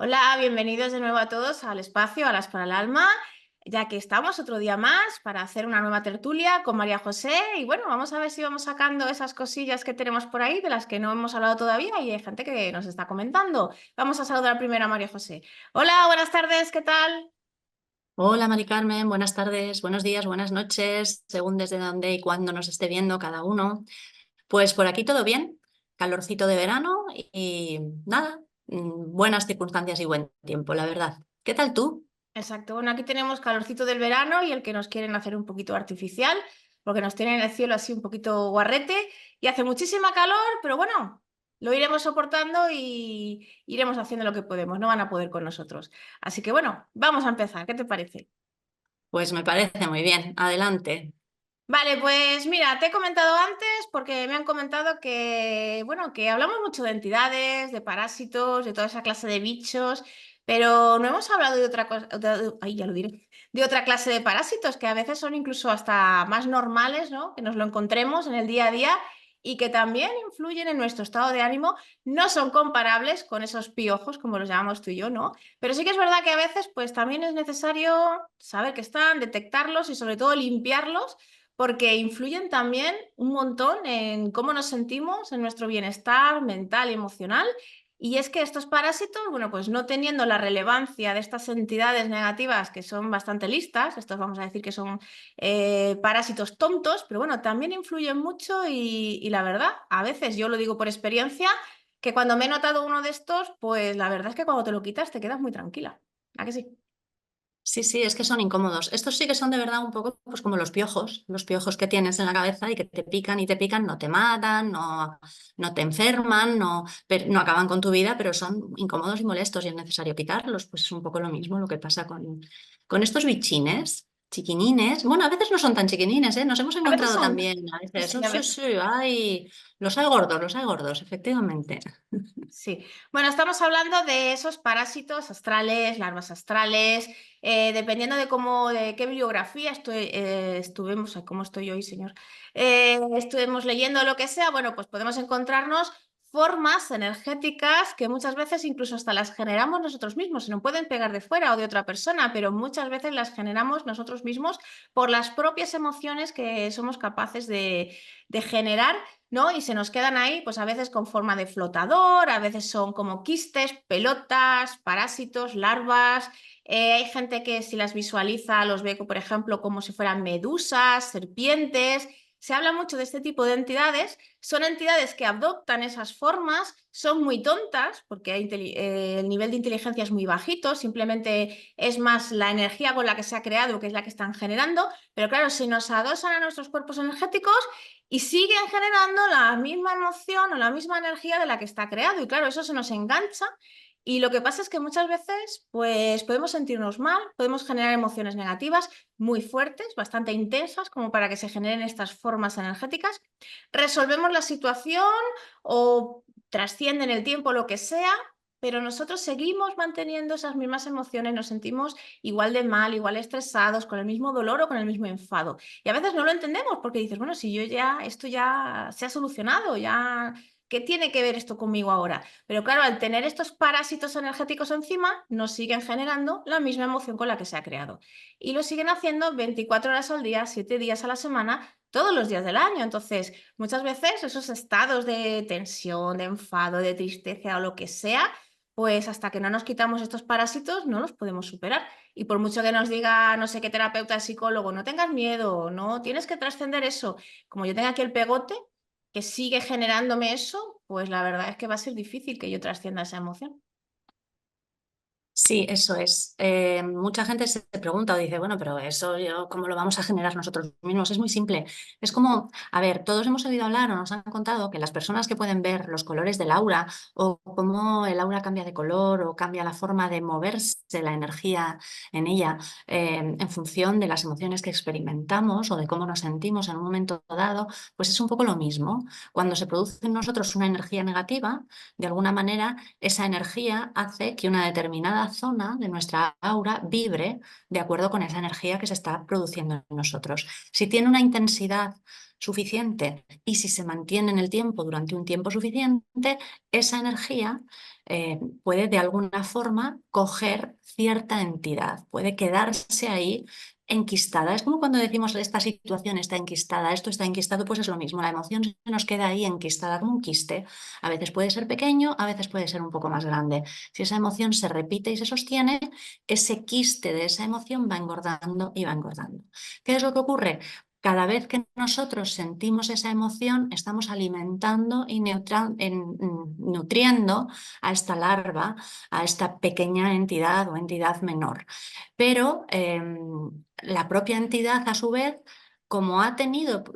Hola, bienvenidos de nuevo a todos al espacio Alas para el Alma, ya que estamos otro día más para hacer una nueva tertulia con María José y bueno, vamos a ver si vamos sacando esas cosillas que tenemos por ahí de las que no hemos hablado todavía y hay gente que nos está comentando. Vamos a saludar primero a María José. Hola, buenas tardes, ¿qué tal? Hola Mari Carmen, buenas tardes, buenos días, buenas noches, según desde dónde y cuándo nos esté viendo cada uno. Pues por aquí todo bien, calorcito de verano y nada, buenas circunstancias y buen tiempo, la verdad. ¿Qué tal tú? Exacto, bueno, aquí tenemos calorcito del verano y el que nos quieren hacer un poquito artificial, porque nos tienen el cielo así un poquito guarrete y hace muchísima calor, pero bueno, lo iremos soportando y iremos haciendo lo que podemos, no van a poder con nosotros. Así que bueno, vamos a empezar, ¿qué te parece? Pues me parece muy bien, adelante. Vale, pues mira, te he comentado antes porque me han comentado que, bueno, que hablamos mucho de entidades, de parásitos, de toda esa clase de bichos, pero no hemos hablado de otra cosa, ay, ya lo diré, de otra clase de parásitos que a veces son incluso hasta más normales, ¿no? Que nos lo encontremos en el día a día y que también influyen en nuestro estado de ánimo. No son comparables con esos piojos, como los llamamos tú y yo, ¿no? Pero sí que es verdad que a veces, pues también es necesario saber que están, detectarlos y sobre todo limpiarlos porque influyen también un montón en cómo nos sentimos, en nuestro bienestar mental y emocional. Y es que estos parásitos, bueno, pues no teniendo la relevancia de estas entidades negativas que son bastante listas, estos vamos a decir que son parásitos tontos, pero bueno, también influyen mucho y la verdad, a veces yo lo digo por experiencia, que cuando me he notado uno de estos, pues la verdad es que cuando te lo quitas te quedas muy tranquila. ¿A que sí? Sí, sí, es que son incómodos. Estos sí que son de verdad un poco pues como los piojos que tienes en la cabeza y que te pican, no te matan, no te enferman, no acaban con tu vida, pero son incómodos y molestos y es necesario quitarlos. Pues es un poco lo mismo lo que pasa con estos bichines, chiquinines. Bueno, a veces no son tan chiquinines, ¿eh? Nos hemos A veces encontrado son, también, a veces, sí, a sí, veces. sí, los hay gordos, efectivamente. Sí, bueno, estamos hablando de esos parásitos astrales, larvas astrales, dependiendo de cómo, de qué bibliografía estuvimos, ay, ¿cómo estoy hoy, señor? Estuvimos leyendo lo que sea, bueno, pues podemos encontrarnos formas energéticas que muchas veces incluso hasta las generamos nosotros mismos, se nos pueden pegar de fuera o de otra persona, pero muchas veces las generamos nosotros mismos por las propias emociones que somos capaces de generar, ¿no? Y se nos quedan ahí, pues a veces con forma de flotador, a veces son como quistes, pelotas, parásitos, larvas. Hay gente que si las visualiza los ve, por ejemplo, como si fueran medusas, serpientes. Se habla mucho de este tipo de entidades. Son entidades que adoptan esas formas, son muy tontas porque el nivel de inteligencia es muy bajito, simplemente es más la energía con la que se ha creado, que es la que están generando. Pero claro, si nos adosan a nuestros cuerpos energéticos, y siguen generando la misma emoción o la misma energía de la que está creado. Y claro, eso se nos engancha. Y lo que pasa es que muchas veces pues podemos sentirnos mal, podemos generar emociones negativas muy fuertes, bastante intensas, como para que se generen estas formas energéticas. Resolvemos la situación o trasciende en el tiempo lo que sea, pero nosotros seguimos manteniendo esas mismas emociones, nos sentimos igual de mal, igual estresados, con el mismo dolor o con el mismo enfado. Y a veces no lo entendemos porque dices, bueno, si yo ya, esto ya se ha solucionado, ya, ¿qué tiene que ver esto conmigo ahora? Pero claro, al tener estos parásitos energéticos encima, nos siguen generando la misma emoción con la que se ha creado. Y lo siguen haciendo 24 horas al día, 7 días a la semana, todos los días del año. Entonces, muchas veces esos estados de tensión, de enfado, de tristeza o lo que sea, pues hasta que no nos quitamos estos parásitos no los podemos superar. Y por mucho que nos diga no sé qué terapeuta, psicólogo, no tengas miedo, no tienes que trascender eso. Como yo tenga aquí el pegote que sigue generándome eso, pues la verdad es que va a ser difícil que yo trascienda esa emoción. Sí, eso es. Mucha gente se pregunta o dice, bueno, pero ¿cómo lo vamos a generar nosotros mismos? Es muy simple. Es como, a ver, todos hemos oído hablar o nos han contado que las personas que pueden ver los colores del aura o cómo el aura cambia de color o cambia la forma de moverse la energía en ella en función de las emociones que experimentamos o de cómo nos sentimos en un momento dado, pues es un poco lo mismo. Cuando se produce en nosotros una energía negativa, de alguna manera esa energía hace que una determinada zona de nuestra aura vibre de acuerdo con esa energía que se está produciendo en nosotros. Si tiene una intensidad suficiente y si se mantiene en el tiempo durante un tiempo suficiente, esa energía puede de alguna forma coger cierta entidad, puede quedarse ahí enquistada. Es como cuando decimos esta situación está enquistada, esto está enquistado, pues es lo mismo, la emoción se nos queda ahí enquistada como un quiste. A veces puede ser pequeño, a veces puede ser un poco más grande. Si esa emoción se repite y se sostiene, ese quiste de esa emoción va engordando y va engordando. ¿Qué es lo que ocurre? Cada vez que nosotros sentimos esa emoción, estamos alimentando y nutriendo a esta larva, a esta pequeña entidad o entidad menor. Pero la propia entidad, a su vez, como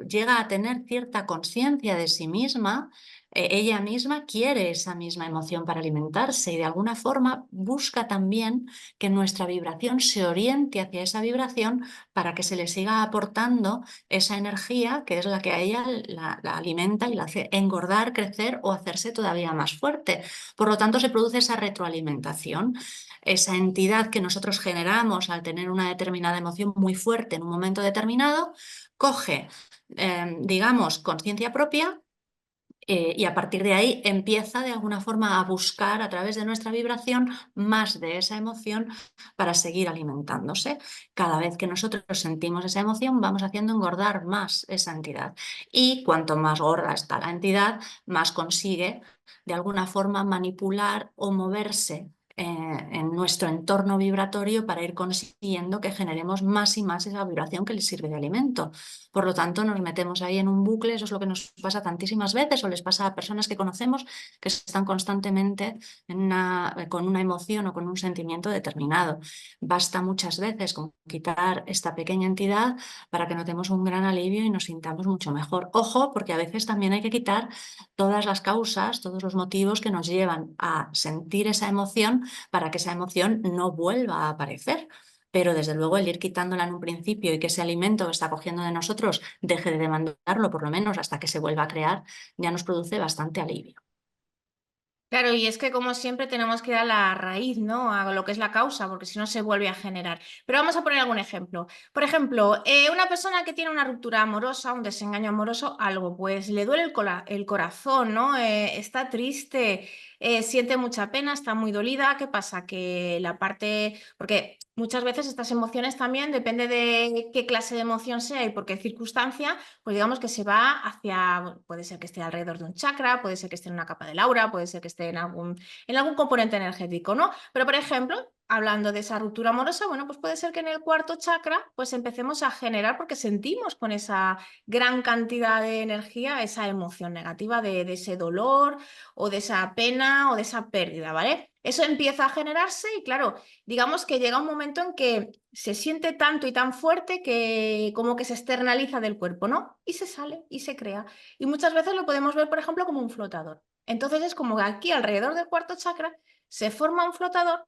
llega a tener cierta conciencia de sí misma, ella misma quiere esa misma emoción para alimentarse y de alguna forma busca también que nuestra vibración se oriente hacia esa vibración para que se le siga aportando esa energía que es la que a ella la alimenta y la hace engordar, crecer o hacerse todavía más fuerte. Por lo tanto, se produce esa retroalimentación. Esa entidad que nosotros generamos al tener una determinada emoción muy fuerte en un momento determinado, coge, digamos, conciencia propia y a partir de ahí empieza de alguna forma a buscar a través de nuestra vibración más de esa emoción para seguir alimentándose. Cada vez que nosotros sentimos esa emoción, vamos haciendo engordar más esa entidad. Y cuanto más gorda está la entidad, más consigue de alguna forma manipular o moverse en nuestro entorno vibratorio para ir consiguiendo que generemos más y más esa vibración que les sirve de alimento. Por lo tanto, nos metemos ahí en un bucle, eso es lo que nos pasa tantísimas veces o les pasa a personas que conocemos que están constantemente con una emoción o con un sentimiento determinado. Basta muchas veces con quitar esta pequeña entidad para que notemos un gran alivio y nos sintamos mucho mejor. Ojo, porque a veces también hay que quitar todas las causas, todos los motivos que nos llevan a sentir esa emoción para que esa emoción no vuelva a aparecer. Pero desde luego el ir quitándola en un principio y que ese alimento que está cogiendo de nosotros deje de demandarlo, por lo menos hasta que se vuelva a crear, ya nos produce bastante alivio. Claro, y es que como siempre tenemos que ir a la raíz, ¿no? A lo que es la causa, porque si no se vuelve a generar. Pero vamos a poner algún ejemplo. Por ejemplo, una persona que tiene una ruptura amorosa, un desengaño amoroso, algo, pues le duele el corazón, ¿no? Está triste, siente mucha pena, está muy dolida. ¿Qué pasa? Que la parte, porque muchas veces estas emociones también, depende de qué clase de emoción sea y por qué circunstancia, pues digamos que se va hacia, bueno, puede ser que esté alrededor de un chakra, puede ser que esté en una capa del aura, puede ser que esté en algún componente energético, ¿no? Pero, por ejemplo, hablando de esa ruptura amorosa, bueno, pues puede ser que en el cuarto chakra, pues empecemos a generar, porque sentimos con esa gran cantidad de energía, esa emoción negativa de ese dolor o de esa pena o de esa pérdida, ¿vale? Eso empieza a generarse y claro, digamos que llega un momento en que se siente tanto y tan fuerte que como que se externaliza del cuerpo, ¿no? Y se sale y se crea. Y muchas veces lo podemos ver, por ejemplo, como un flotador. Entonces es como que aquí alrededor del cuarto chakra se forma un flotador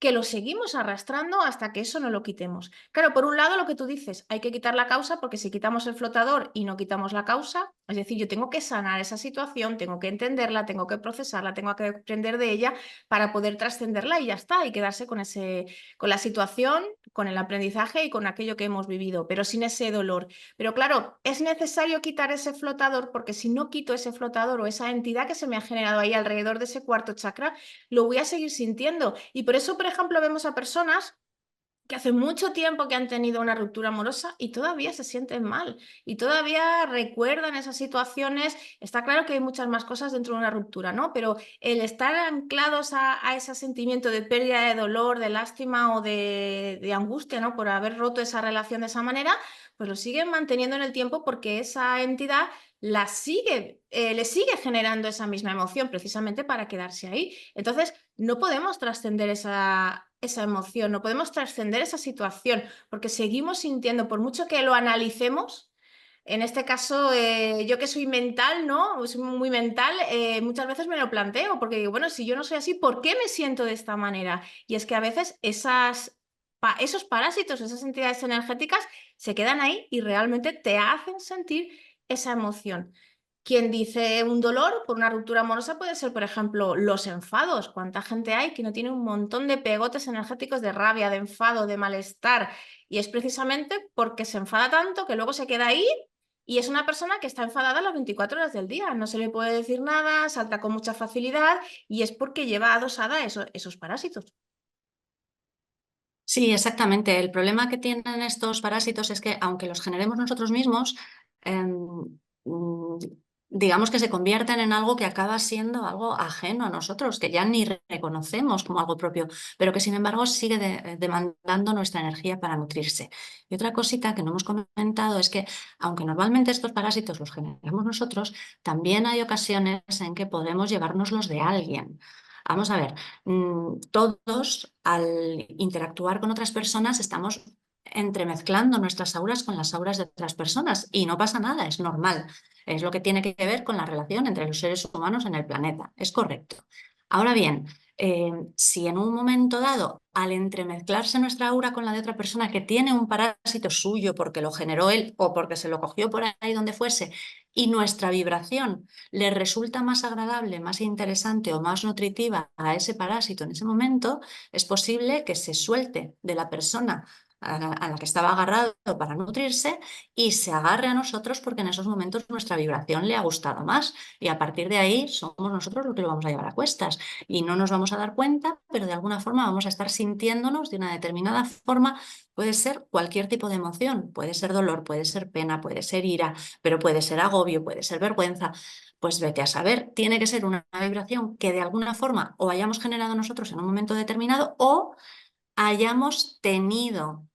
que lo seguimos arrastrando hasta que eso no lo quitemos. Claro, por un lado lo que tú dices, hay que quitar la causa porque si quitamos el flotador y no quitamos la causa, es decir, yo tengo que sanar esa situación, tengo que entenderla, tengo que procesarla, tengo que aprender de ella para poder trascenderla y ya está, y quedarse con la situación, con el aprendizaje y con aquello que hemos vivido, pero sin ese dolor. Pero claro, es necesario quitar ese flotador porque si no quito ese flotador o esa entidad que se me ha generado ahí alrededor de ese cuarto chakra, lo voy a seguir sintiendo. Y por eso, por ejemplo, vemos a personas que hace mucho tiempo que han tenido una ruptura amorosa y todavía se sienten mal y todavía recuerdan esas situaciones. Está claro que hay muchas más cosas dentro de una ruptura, ¿no? Pero el estar anclados a ese sentimiento de pérdida, de dolor, de lástima o de angustia, ¿no? Por haber roto esa relación de esa manera, pues lo siguen manteniendo en el tiempo porque esa entidad le sigue generando esa misma emoción precisamente para quedarse ahí. Entonces, no podemos trascender esa emoción, no podemos trascender esa situación, porque seguimos sintiendo, por mucho que lo analicemos, en este caso, yo que soy mental, ¿no? Soy muy mental, muchas veces me lo planteo, porque digo, bueno, si yo no soy así, ¿por qué me siento de esta manera? Y es que a veces esos parásitos, esas entidades energéticas, se quedan ahí y realmente te hacen sentir esa emoción. Quien dice un dolor por una ruptura amorosa puede ser, por ejemplo, los enfados. ¿Cuánta gente hay que no tiene un montón de pegotes energéticos de rabia, de enfado, de malestar? Y es precisamente porque se enfada tanto que luego se queda ahí y es una persona que está enfadada las 24 horas del día, no se le puede decir nada, salta con mucha facilidad y es porque lleva adosada esos parásitos. Sí, exactamente. El problema que tienen estos parásitos es que, aunque los generemos nosotros mismos, mm, digamos que se convierten en algo que acaba siendo algo ajeno a nosotros, que ya ni reconocemos como algo propio, pero que sin embargo sigue demandando nuestra energía para nutrirse. Y otra cosita que no hemos comentado es que, aunque normalmente estos parásitos los generamos nosotros, también hay ocasiones en que podemos llevárnoslos de alguien. Vamos a ver. Todos al interactuar con otras personas estamos entremezclando nuestras auras con las auras de otras personas y no pasa nada, es normal. Es lo que tiene que ver con la relación entre los seres humanos en el planeta, es correcto. Ahora bien, si en un momento dado, al entremezclarse nuestra aura con la de otra persona que tiene un parásito suyo porque lo generó él o porque se lo cogió por ahí donde fuese, y nuestra vibración le resulta más agradable, más interesante o más nutritiva a ese parásito en ese momento, es posible que se suelte de la persona a la que estaba agarrado para nutrirse y se agarre a nosotros porque en esos momentos nuestra vibración le ha gustado más y a partir de ahí somos nosotros los que lo vamos a llevar a cuestas y no nos vamos a dar cuenta, pero de alguna forma vamos a estar sintiéndonos de una determinada forma. Puede ser cualquier tipo de emoción, puede ser dolor, puede ser pena, puede ser ira, pero puede ser agobio, puede ser vergüenza. Pues vete a saber, tiene que ser una vibración que de alguna forma o hayamos generado nosotros en un momento determinado o hayamos tenido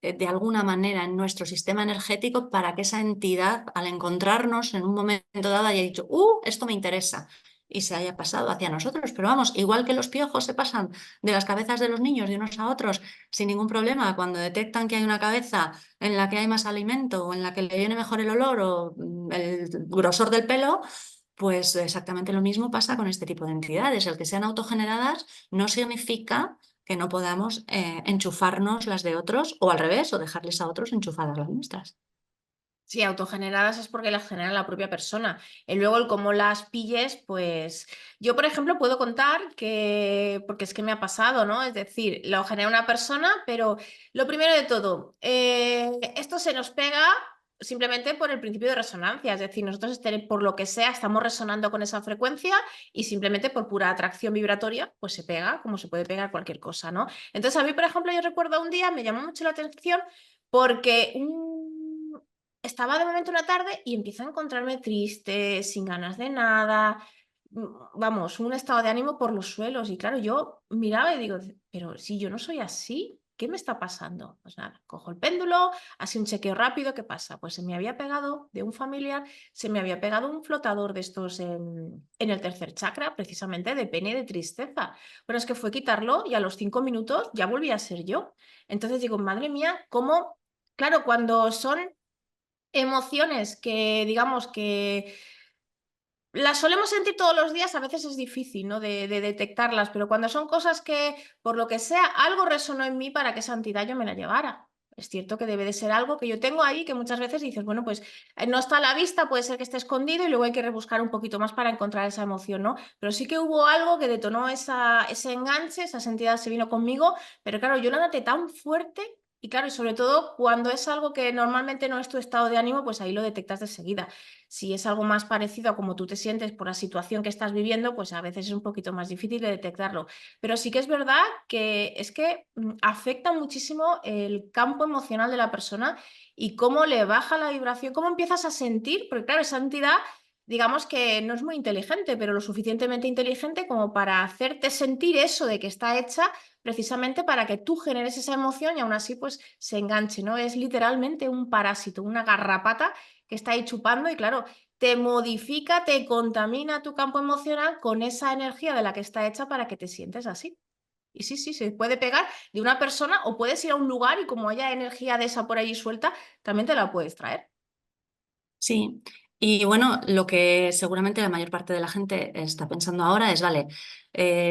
de alguna manera en nuestro sistema energético para que esa entidad, al encontrarnos en un momento dado, haya dicho, esto me interesa, y se haya pasado hacia nosotros. Pero vamos, igual que los piojos se pasan de las cabezas de los niños de unos a otros sin ningún problema, cuando detectan que hay una cabeza en la que hay más alimento o en la que le viene mejor el olor o el grosor del pelo, pues exactamente lo mismo pasa con este tipo de entidades. El que sean autogeneradas no significa que no podamos enchufarnos las de otros o al revés, o dejarles a otros enchufadas las nuestras. Sí, autogeneradas es porque las genera la propia persona. Y luego el cómo las pilles, pues yo, por ejemplo, puedo contar que, porque es que me ha pasado, ¿no? Es decir, lo genera una persona, pero lo primero de todo, esto se nos pega simplemente por el principio de resonancia. Es decir, nosotros por lo que sea estamos resonando con esa frecuencia y simplemente por pura atracción vibratoria, pues se pega, como se puede pegar cualquier cosa, ¿no? Entonces, a mí, por ejemplo, yo recuerdo un día, me llamó mucho la atención porque estaba de momento una tarde y empiezo a encontrarme triste, sin ganas de nada, vamos, un estado de ánimo por los suelos. Y claro, yo miraba y digo, pero si yo no soy así, ¿qué me está pasando? Pues nada, cojo el péndulo, así un chequeo rápido, ¿qué pasa? Pues se me había pegado de un familiar, se me había pegado un flotador de estos en el tercer chakra, precisamente de pena y de tristeza. Pero es que fue quitarlo y a los 5 minutos ya volví a ser yo. Entonces digo, madre mía, ¿cómo? Claro, cuando son emociones que, digamos, que las solemos sentir todos los días, a veces es difícil, ¿no? De detectarlas, pero cuando son cosas que, por lo que sea, algo resonó en mí para que esa entidad yo me la llevara. Es cierto que debe de ser algo que yo tengo ahí, que muchas veces dices, bueno, pues no está a la vista, puede ser que esté escondido y luego hay que rebuscar un poquito más para encontrar esa emoción, ¿no? Pero sí que hubo algo que detonó ese enganche, esa entidad se vino conmigo, pero claro, yo la noté tan fuerte y claro, y sobre todo cuando es algo que normalmente no es tu estado de ánimo, pues ahí lo detectas de seguida. Si es algo más parecido a cómo tú te sientes por la situación que estás viviendo, pues a veces es un poquito más difícil de detectarlo. Pero sí que es verdad que es que afecta muchísimo el campo emocional de la persona y cómo le baja la vibración, cómo empiezas a sentir, porque claro, esa entidad, digamos que no es muy inteligente, pero lo suficientemente inteligente como para hacerte sentir eso de que está hecha precisamente para que tú generes esa emoción y aún así pues se enganche, ¿no? Es literalmente un parásito, una garrapata que está ahí chupando y claro, te modifica, te contamina tu campo emocional con esa energía de la que está hecha para que te sientes así. Y sí, sí, se puede pegar de una persona o puedes ir a un lugar y como haya energía de esa por ahí suelta, también te la puedes traer. Sí, y bueno, lo que seguramente la mayor parte de la gente está pensando ahora es, vale,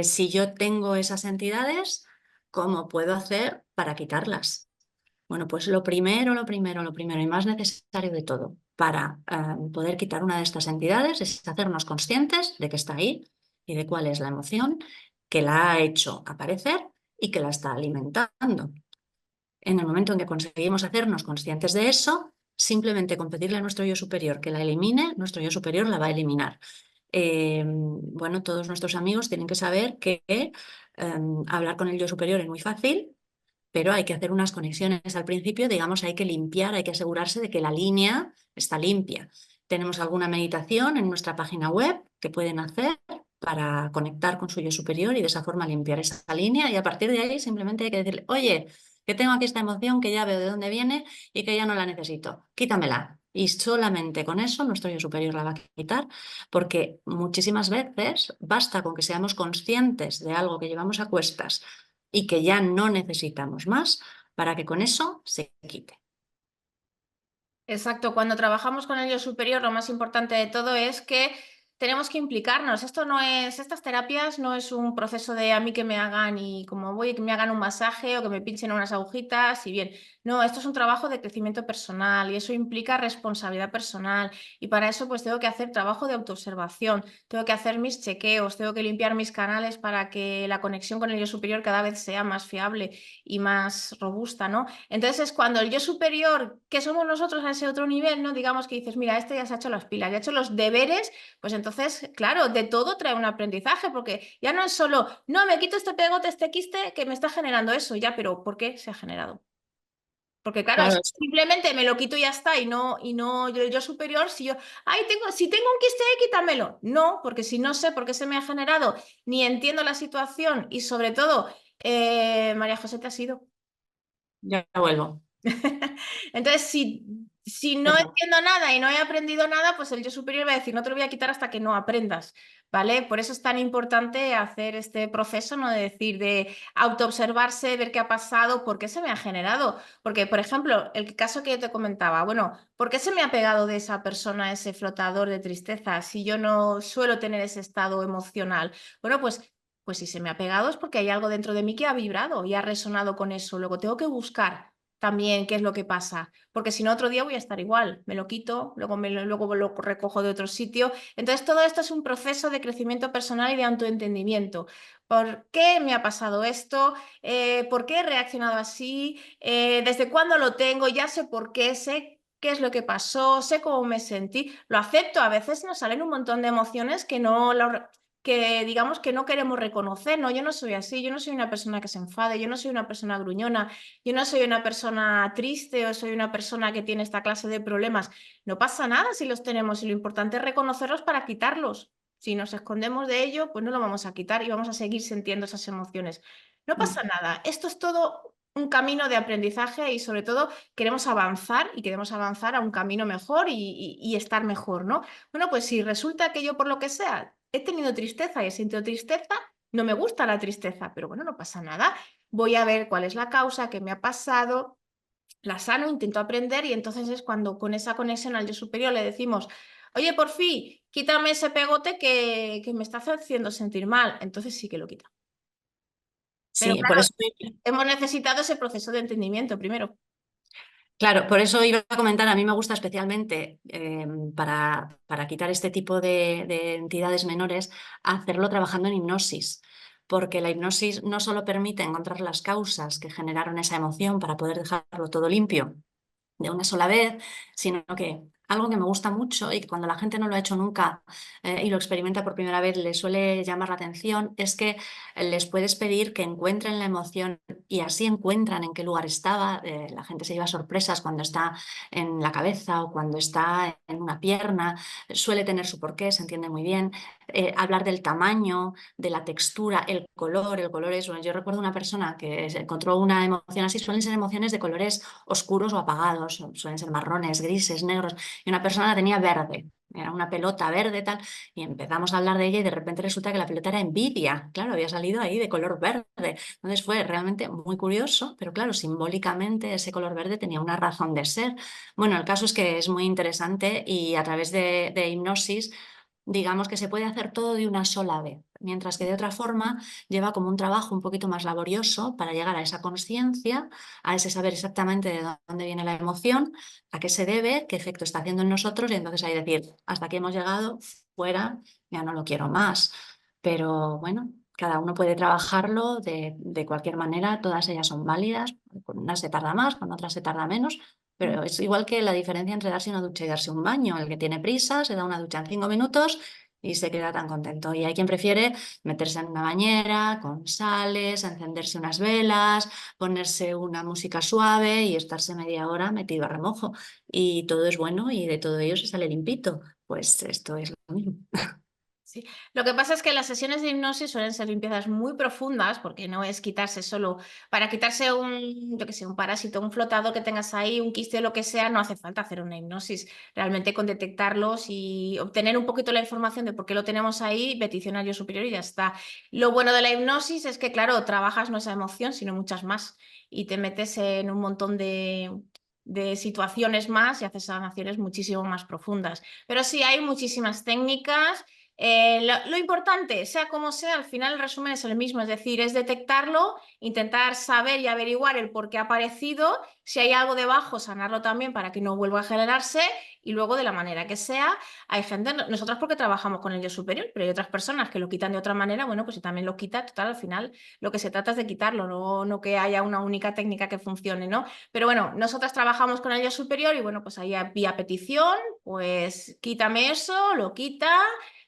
si yo tengo esas entidades, ¿cómo puedo hacer para quitarlas? Bueno, pues lo primero y más necesario de todo para poder quitar una de estas entidades es hacernos conscientes de que está ahí y de cuál es la emoción que la ha hecho aparecer y que la está alimentando. En el momento en que conseguimos hacernos conscientes de eso, simplemente con pedirle a nuestro yo superior que la elimine, nuestro yo superior la va a eliminar. Bueno, todos nuestros amigos tienen que saber que hablar con el yo superior es muy fácil, pero hay que hacer unas conexiones al principio, digamos, hay que limpiar, hay que asegurarse de que la línea está limpia. Tenemos alguna meditación en nuestra página web que pueden hacer para conectar con su yo superior y de esa forma limpiar esa línea, y a partir de ahí simplemente hay que decirle, oye, que tengo aquí esta emoción que ya veo de dónde viene y que ya no la necesito, quítamela. Y solamente con eso nuestro yo superior la va a quitar, porque muchísimas veces basta con que seamos conscientes de algo que llevamos a cuestas y que ya no necesitamos más para que con eso se quite. Exacto, cuando trabajamos con el yo superior, lo más importante de todo es que tenemos que implicarnos. Esto no es, estas terapias no es un proceso de a mí que me hagan y como voy, que me hagan un masaje o que me pinchen unas agujitas y bien. No, esto es un trabajo de crecimiento personal y eso implica responsabilidad personal. Y para eso pues tengo que hacer trabajo de autoobservación, tengo que hacer mis chequeos, tengo que limpiar mis canales para que la conexión con el yo superior cada vez sea más fiable y más robusta, ¿no? Entonces es cuando el yo superior, que somos nosotros a ese otro nivel, ¿no? Digamos que dices, mira, este ya se ha hecho las pilas, ya ha hecho los deberes, pues entonces, claro, de todo trae un aprendizaje, porque ya no es solo, no, me quito este pegote, este quiste que me está generando eso, ya, pero ¿por qué se ha generado? Porque claro, Claro, simplemente me lo quito y ya está, y no yo superior, si yo, ay, si tengo un quiste, quítamelo. No, porque si no sé por qué se me ha generado, ni entiendo la situación, y sobre todo, María José, te ha sido. ya vuelvo. Entonces, si no Perdón. entiendo nada y no he aprendido nada, pues el yo superior va a decir, no te lo voy a quitar hasta que no aprendas, ¿vale? Por eso es tan importante hacer este proceso, ¿no? De decir, de autoobservarse, ver qué ha pasado, por qué se me ha generado. Porque, por ejemplo, el caso que yo te comentaba, bueno, ¿por qué se me ha pegado de esa persona ese flotador de tristeza si yo no suelo tener ese estado emocional? Bueno, pues si se me ha pegado es porque hay algo dentro de mí que ha vibrado y ha resonado con eso. Luego tengo que buscar también qué es lo que pasa, porque si no otro día voy a estar igual, me lo quito, luego lo recojo de otro sitio. Entonces todo esto es un proceso de crecimiento personal y de autoentendimiento. ¿Por qué me ha pasado esto? ¿Por qué he reaccionado así? ¿Desde cuándo lo tengo? Ya sé por qué, sé qué es lo que pasó, sé cómo me sentí, lo acepto. A veces nos salen un montón de emociones que no que digamos que no queremos reconocer, no, yo no soy así, yo no soy una persona que se enfade, yo no soy una persona gruñona, yo no soy una persona triste o soy una persona que tiene esta clase de problemas. No pasa nada si los tenemos y lo importante es reconocerlos para quitarlos. Si nos escondemos de ello, pues no lo vamos a quitar y vamos a seguir sintiendo esas emociones. No pasa nada. Esto es todo un camino de aprendizaje y sobre todo queremos avanzar y queremos avanzar a un camino mejor y estar mejor, ¿no? Bueno, pues si resulta que yo por lo que sea he tenido tristeza y he sentido tristeza, no me gusta la tristeza, pero bueno, no pasa nada. Voy a ver cuál es la causa, qué me ha pasado, la sano, intento aprender y entonces es cuando con esa conexión al yo superior le decimos, oye, por fin, quítame ese pegote que me está haciendo sentir mal. Entonces sí que lo quita. Pero Sí, por claro, eso, hemos necesitado ese proceso de entendimiento primero. claro, por eso iba a comentar, a mí me gusta especialmente para quitar este tipo de entidades menores, hacerlo trabajando en hipnosis, porque la hipnosis no solo permite encontrar las causas que generaron esa emoción para poder dejarlo todo limpio de una sola vez, sino que algo que me gusta mucho y que cuando la gente no lo ha hecho nunca y lo experimenta por primera vez le suele llamar la atención, es que les puedes pedir que encuentren la emoción y así encuentran en qué lugar estaba. La gente se lleva sorpresas cuando está en la cabeza o cuando está en una pierna, suele tener su porqué, se entiende muy bien. Hablar del tamaño, de la textura, el color es, bueno, yo recuerdo una persona que encontró una emoción así, suelen ser emociones de colores oscuros o apagados, suelen ser marrones, grises, negros, y una persona la tenía verde, era una pelota verde tal, y empezamos a hablar de ella y de repente resulta que la pelota era envidia, claro, había salido ahí de color verde, entonces fue realmente muy curioso, pero claro, simbólicamente ese color verde tenía una razón de ser. Bueno, el caso es que es muy interesante y a través de hipnosis digamos que se puede hacer todo de una sola vez, mientras que de otra forma lleva como un trabajo un poquito más laborioso para llegar a esa conciencia, a ese saber exactamente de dónde viene la emoción, a qué se debe, qué efecto está haciendo en nosotros y entonces ahí decir, hasta aquí hemos llegado, fuera, ya no lo quiero más. Pero bueno, cada uno puede trabajarlo de cualquier manera, todas ellas son válidas, con unas se tarda más, con otras se tarda menos, Pero es igual que la diferencia entre darse una ducha y darse un baño. El que tiene prisa se da una ducha en 5 minutos y se queda tan contento. Y hay quien prefiere meterse en una bañera con sales, encenderse unas velas, ponerse una música suave y estarse media hora metido a remojo. Y todo es bueno y de todo ello se sale limpito. Pues esto es lo mismo. Sí. Lo que pasa es que las sesiones de hipnosis suelen ser limpiezas muy profundas, porque no es quitarse solo, para quitarse un, yo qué sé, un parásito, un flotador que tengas ahí, un quiste o lo que sea, no hace falta hacer una hipnosis. Realmente con detectarlos y obtener un poquito la información de por qué lo tenemos ahí, petición al yo superior y ya está. Lo bueno de la hipnosis es que, claro, trabajas no esa emoción, sino muchas más, y te metes en un montón de situaciones más y haces sanaciones muchísimo más profundas. Pero sí, hay muchísimas técnicas. Lo importante, sea como sea, al final el resumen es el mismo, es decir, es detectarlo, intentar saber y averiguar el por qué ha aparecido, si hay algo debajo, sanarlo también para que no vuelva a generarse y luego de la manera que sea, hay gente, nosotros porque trabajamos con el yo superior, pero hay otras personas que lo quitan de otra manera, bueno, pues si también lo quita, total, al final lo que se trata es de quitarlo, no que haya una única técnica que funcione, ¿no? Pero bueno, nosotras trabajamos con el yo superior y bueno, pues ahí vía petición, pues quítame eso, lo quita,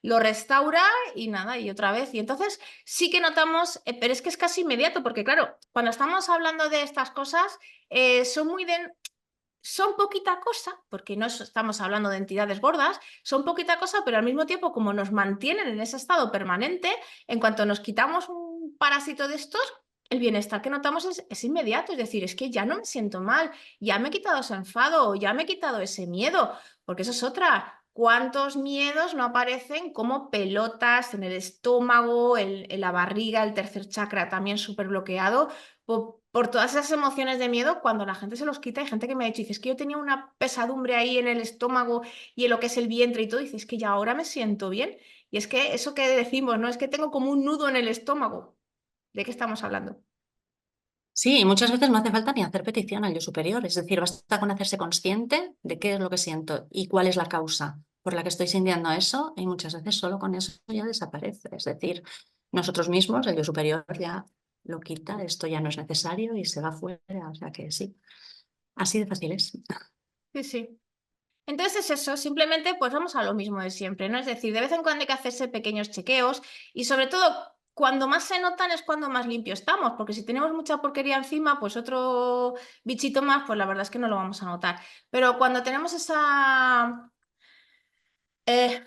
lo restaura y nada, y otra vez. Y entonces sí que notamos, pero es que es casi inmediato, porque claro, cuando estamos hablando de estas cosas, son muy de... Son poquita cosa, porque no estamos hablando de entidades gordas, son poquita cosa, pero al mismo tiempo, como nos mantienen en ese estado permanente, en cuanto nos quitamos un parásito de estos, el bienestar que notamos es inmediato, es decir, es que ya no me siento mal, ya me he quitado ese enfado, ya me he quitado ese miedo, porque eso es otra. ¿Cuántos miedos no aparecen como pelotas en el estómago, en la barriga, el tercer chakra también súper bloqueado? Por todas esas emociones de miedo, cuando la gente se los quita, hay gente que me ha dicho, dice, es que yo tenía una pesadumbre ahí en el estómago y en lo que es el vientre y todo, dice, es que ya ahora me siento bien. Y es que eso que decimos, ¿no? Es que tengo como un nudo en el estómago. ¿De qué estamos hablando? Sí, y muchas veces no hace falta ni hacer petición al yo superior, es decir, basta con hacerse consciente de qué es lo que siento y cuál es la causa por la que estoy sintiendo eso, y muchas veces solo con eso ya desaparece. Es decir, nosotros mismos, el yo superior ya lo quita, esto ya no es necesario y se va fuera. O sea que sí, así de fácil es. Sí, sí. Entonces es eso, simplemente pues vamos a lo mismo de siempre, ¿no? Es decir, de vez en cuando hay que hacerse pequeños chequeos y sobre todo cuando más se notan es cuando más limpio estamos, porque si tenemos mucha porquería encima, pues otro bichito más, pues la verdad es que no lo vamos a notar. Pero cuando tenemos esa,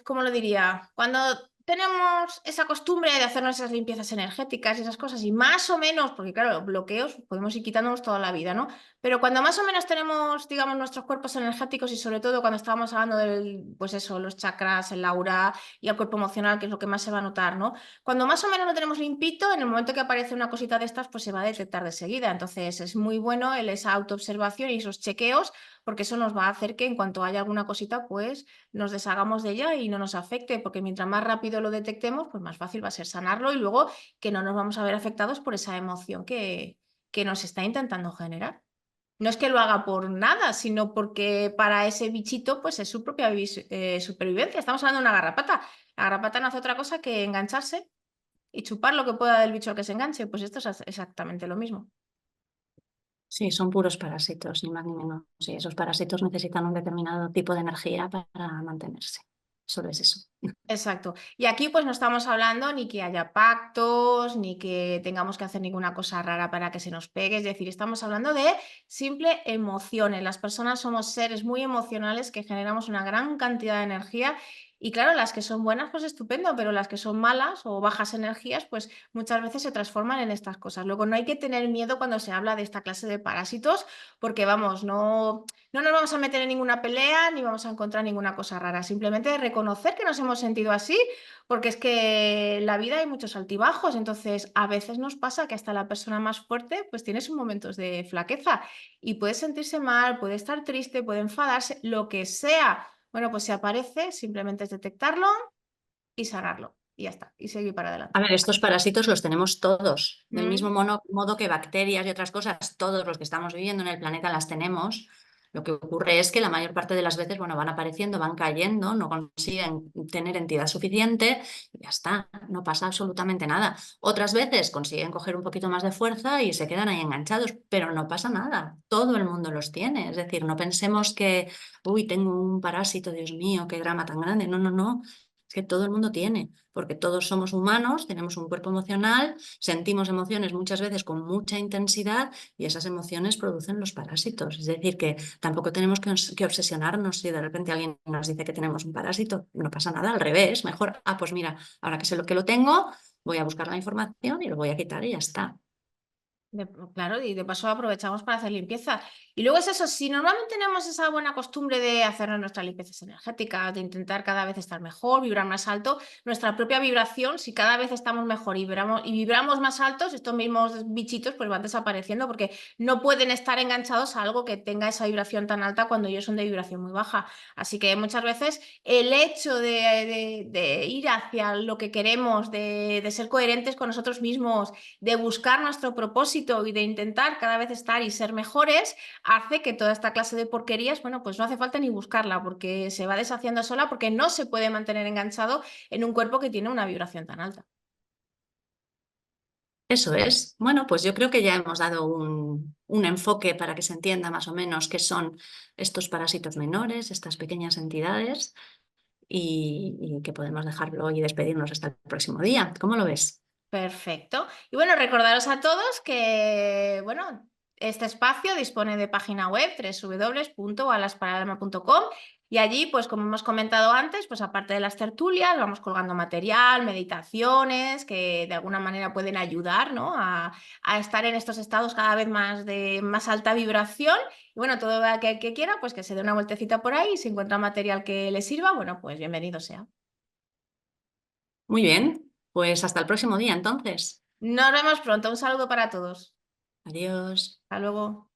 ¿cómo lo diría? Cuando tenemos esa costumbre de hacernos esas limpiezas energéticas y esas cosas, y más o menos, porque claro, bloqueos podemos ir quitándonos toda la vida, ¿no? Pero cuando más o menos tenemos, digamos, nuestros cuerpos energéticos y sobre todo cuando estábamos hablando del, pues eso, los chakras, el aura y el cuerpo emocional, que es lo que más se va a notar, ¿no? Cuando más o menos lo tenemos limpito, en el momento que aparece una cosita de estas, pues se va a detectar de seguida. Entonces es muy bueno esa autoobservación y esos chequeos, porque eso nos va a hacer que en cuanto haya alguna cosita, pues nos deshagamos de ella y no nos afecte, porque mientras más rápido lo detectemos, pues más fácil va a ser sanarlo y luego que no nos vamos a ver afectados por esa emoción que nos está intentando generar. No es que lo haga por nada, sino porque para ese bichito pues es su propia supervivencia. Estamos hablando de una garrapata. La garrapata no hace otra cosa que engancharse y chupar lo que pueda del bicho al que se enganche. Pues esto es exactamente lo mismo. Sí, son puros parásitos, ni más ni menos. Sí, esos parásitos necesitan un determinado tipo de energía para mantenerse. Solo es eso. Exacto. Y aquí pues no estamos hablando ni que haya pactos, ni que tengamos que hacer ninguna cosa rara para que se nos pegue. Es decir, estamos hablando de simple emociones. Las personas somos seres muy emocionales que generamos una gran cantidad de energía. Y claro, las que son buenas, pues estupendo, pero las que son malas o bajas energías, pues muchas veces se transforman en estas cosas. Luego, no hay que tener miedo cuando se habla de esta clase de parásitos, porque vamos, no nos vamos a meter en ninguna pelea ni vamos a encontrar ninguna cosa rara. Simplemente reconocer que nos hemos sentido así, porque es que en la vida hay muchos altibajos. Entonces, a veces nos pasa que hasta la persona más fuerte, pues tiene sus momentos de flaqueza y puede sentirse mal, puede estar triste, puede enfadarse, lo que sea. Bueno, pues si aparece, simplemente es detectarlo y sanarlo. Y ya está. Y seguir para A adelante. ver, estos parásitos los tenemos todos, del ¿Mm? mismo modo que bacterias y otras cosas, todos los que estamos viviendo en el planeta las tenemos. Lo que ocurre es que la mayor parte de las veces, bueno, van apareciendo, van cayendo, no consiguen tener entidad suficiente y ya está, no pasa absolutamente nada. Otras veces consiguen coger un poquito más de fuerza y se quedan ahí enganchados, pero no pasa nada. Todo el mundo los tiene. Es decir, no pensemos que, uy, tengo un parásito, Dios mío, qué drama tan grande. No, no, no. Es que todo el mundo tiene, porque todos somos humanos, tenemos un cuerpo emocional, sentimos emociones muchas veces con mucha intensidad y esas emociones producen los parásitos. Es decir, que tampoco tenemos que obsesionarnos si de repente alguien nos dice que tenemos un parásito. No pasa nada, al revés. Mejor, pues mira, ahora que sé lo que lo tengo, voy a buscar la información y lo voy a quitar y ya está. Claro, y de paso aprovechamos para hacer limpieza. Y luego es eso, si normalmente tenemos esa buena costumbre de hacernos nuestras limpiezas energéticas, de intentar cada vez estar mejor, vibrar más alto, nuestra propia vibración, si cada vez estamos mejor y vibramos más altos, estos mismos bichitos pues van desapareciendo porque no pueden estar enganchados a algo que tenga esa vibración tan alta cuando ellos son de vibración muy baja. Así que muchas veces el hecho de ir hacia lo que queremos, de ser coherentes con nosotros mismos, de buscar nuestro propósito y de intentar cada vez estar y ser mejores, hace que toda esta clase de porquerías, bueno, pues no hace falta ni buscarla porque se va deshaciendo sola porque no se puede mantener enganchado en un cuerpo que tiene una vibración tan alta. Eso es. Bueno, pues yo creo que ya hemos dado un enfoque para que se entienda más o menos qué son estos parásitos menores, estas pequeñas entidades, y que podemos dejarlo y despedirnos hasta el próximo día. ¿Cómo lo ves? Perfecto. Y bueno, recordaros a todos que, bueno, este espacio dispone de página web www.alasparalma.com y allí, pues como hemos comentado antes, pues aparte de las tertulias, vamos colgando material, meditaciones que de alguna manera pueden ayudar, ¿no? a estar en estos estados cada vez más de más alta vibración. Y bueno, todo aquel que quiera, pues que se dé una vueltecita por ahí y si encuentra material que le sirva, bueno, pues bienvenido sea. Muy bien, pues hasta el próximo día entonces. Nos vemos pronto. Un saludo para todos. Adiós. Hasta luego.